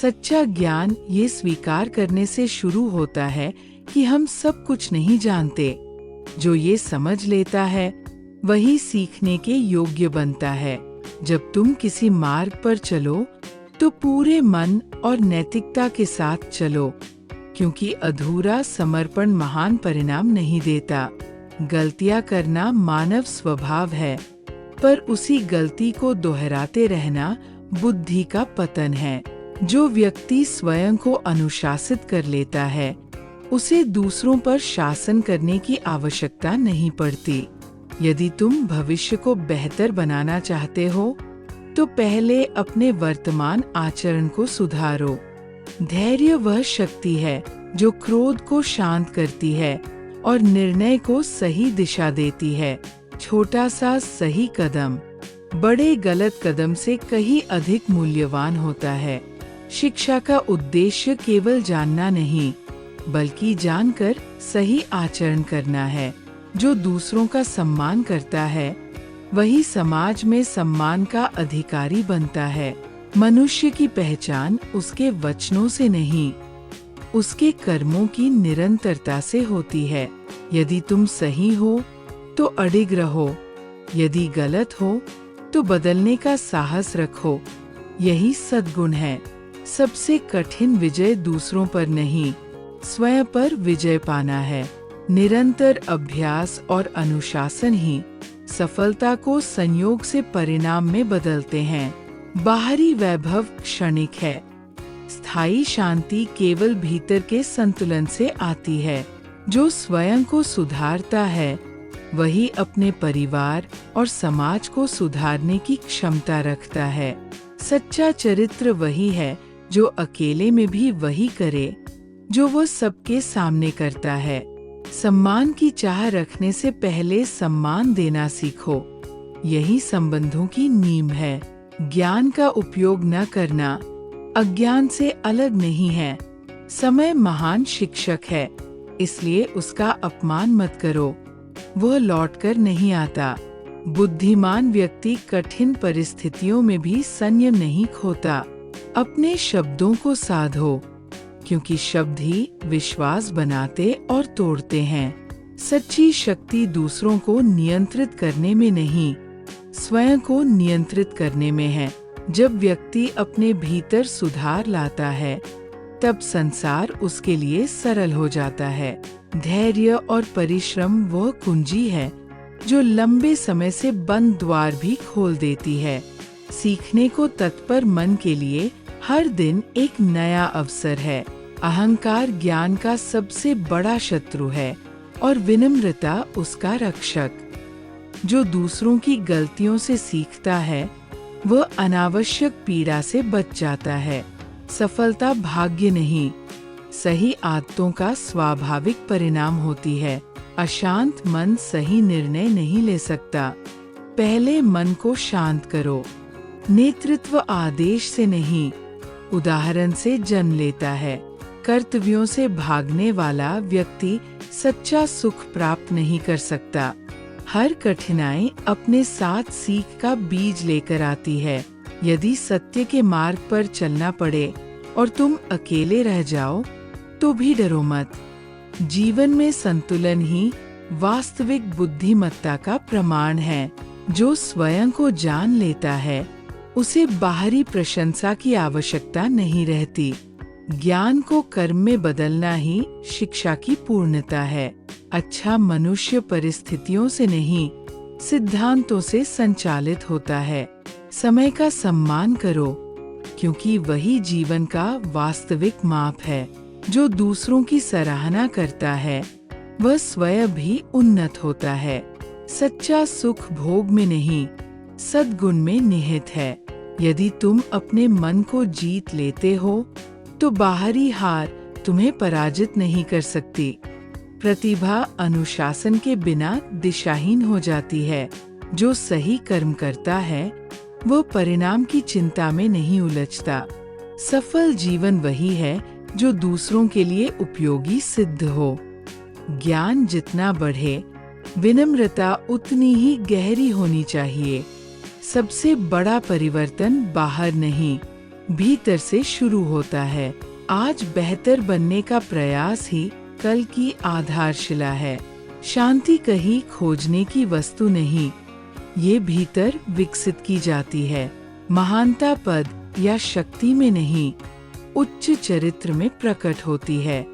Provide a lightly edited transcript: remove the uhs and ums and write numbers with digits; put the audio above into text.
सच्चा ज्ञान ये स्वीकार करने से शुरू होता है कि हम सब कुछ नहीं जानते। जो ये समझ लेता है वही सीखने के योग्य बनता है। जब तुम किसी मार्ग पर चलो तो पूरे मन और नैतिकता के साथ चलो, क्योंकि अधूरा समर्पण महान परिणाम नहीं देता। गलतियां करना मानव स्वभाव है, पर उसी गलती को दोहराते रहना बुद्धि का पतन है। जो व्यक्ति स्वयं को अनुशासित कर लेता है उसे दूसरों पर शासन करने की आवश्यकता नहीं पड़ती। यदि तुम भविष्य को बेहतर बनाना चाहते हो तो पहले अपने वर्तमान आचरण को सुधारो। धैर्य वह शक्ति है जो क्रोध को शांत करती है और निर्णय को सही दिशा देती है। छोटा सा सही कदम बड़े गलत कदम से कहीं अधिक मूल्यवान होता है। शिक्षा का उद्देश्य केवल जानना नहीं, बल्कि जानकर सही आचरण करना है। जो दूसरों का सम्मान करता है वही समाज में सम्मान का अधिकारी बनता है। मनुष्य की पहचान उसके वचनों से नहीं, उसके कर्मों की निरंतरता से होती है। यदि तुम सही हो तो अडिग रहो, यदि गलत हो तो बदलने का साहस रखो। यही सद्गुण है। सबसे कठिन विजय दूसरों पर नहीं, स्वयं पर विजय पाना है। निरंतर अभ्यास और अनुशासन ही सफलता को संयोग से परिणाम में बदलते हैं। बाहरी वैभव क्षणिक है, स्थायी शांति केवल भीतर के संतुलन से आती है। जो स्वयं को सुधारता है वही अपने परिवार और समाज को सुधारने की क्षमता रखता है। सच्चा चरित्र वही है जो अकेले में भी वही करे जो वह सबके सामने करता है। सम्मान की चाह रखने से पहले सम्मान देना सीखो। यही संबंधों की नींव है। ज्ञान का उपयोग न करना अज्ञान से अलग नहीं है। समय महान शिक्षक है, इसलिए उसका अपमान मत करो, वह लौटकर नहीं आता। बुद्धिमान व्यक्ति कठिन परिस्थितियों में भी संयम नहीं खोता। अपने शब्दों को साधो, क्योंकि शब्द ही विश्वास बनाते और तोड़ते हैं। सच्ची शक्ति दूसरों को नियंत्रित करने में नहीं, स्वयं को नियंत्रित करने में है। जब व्यक्ति अपने भीतर सुधार लाता है तब संसार उसके लिए सरल हो जाता है। धैर्य और परिश्रम वह कुंजी है जो लंबे समय से बंद द्वार भी खोल देती है। सीखने को तत्पर मन के लिए हर दिन एक नया अवसर है। अहंकार ज्ञान का सबसे बड़ा शत्रु है और विनम्रता उसका रक्षक। जो दूसरों की गलतियों से सीखता है वह अनावश्यक पीड़ा से बच जाता है। सफलता भाग्य नहीं, सही आदतों का स्वाभाविक परिणाम होती है। अशांत मन सही निर्णय नहीं ले सकता। पहले मन को शांत करो। नेतृत्व आदेश से नहीं, उदाहरण से जन्म लेता है। कर्तव्यों से भागने वाला व्यक्ति सच्चा सुख प्राप्त नहीं कर सकता। हर कठिनाई अपने साथ सीख का बीज लेकर आती है। यदि सत्य के मार्ग पर चलना पड़े और तुम अकेले रह जाओ तो भी डरो मत। जीवन में संतुलन ही वास्तविक बुद्धिमत्ता का प्रमाण है। जो स्वयं को जान लेता है उसे बाहरी प्रशंसा की आवश्यकता नहीं रहती। ज्ञान को कर्म में बदलना ही शिक्षा की पूर्णता है। अच्छा मनुष्य परिस्थितियों से नहीं, सिद्धांतों से संचालित होता है। समय का सम्मान करो, क्योंकि वही जीवन का वास्तविक माप है। जो दूसरों की सराहना करता है वह स्वयं भी उन्नत होता है। सच्चा सुख भोग में नहीं, सद्गुण में निहित है। यदि तुम अपने मन को जीत लेते हो तो बाहरी हार तुम्हें पराजित नहीं कर सकती। प्रतिभा अनुशासन के बिना दिशाहीन हो जाती है। जो सही कर्म करता है वो परिणाम की चिंता में नहीं उलझता। सफल जीवन वही है जो दूसरों के लिए उपयोगी सिद्ध हो। ज्ञान जितना बढ़े, विनम्रता उतनी ही गहरी होनी चाहिए। सबसे बड़ा परिवर्तन बाहर नहीं, भीतर से शुरू होता है। आज बेहतर बनने का प्रयास ही कल की आधारशिला है। शांति कहीं खोजने की वस्तु नहीं, ये भीतर विकसित की जाती है। महानता पद या शक्ति में नहीं, उच्च चरित्र में प्रकट होती है।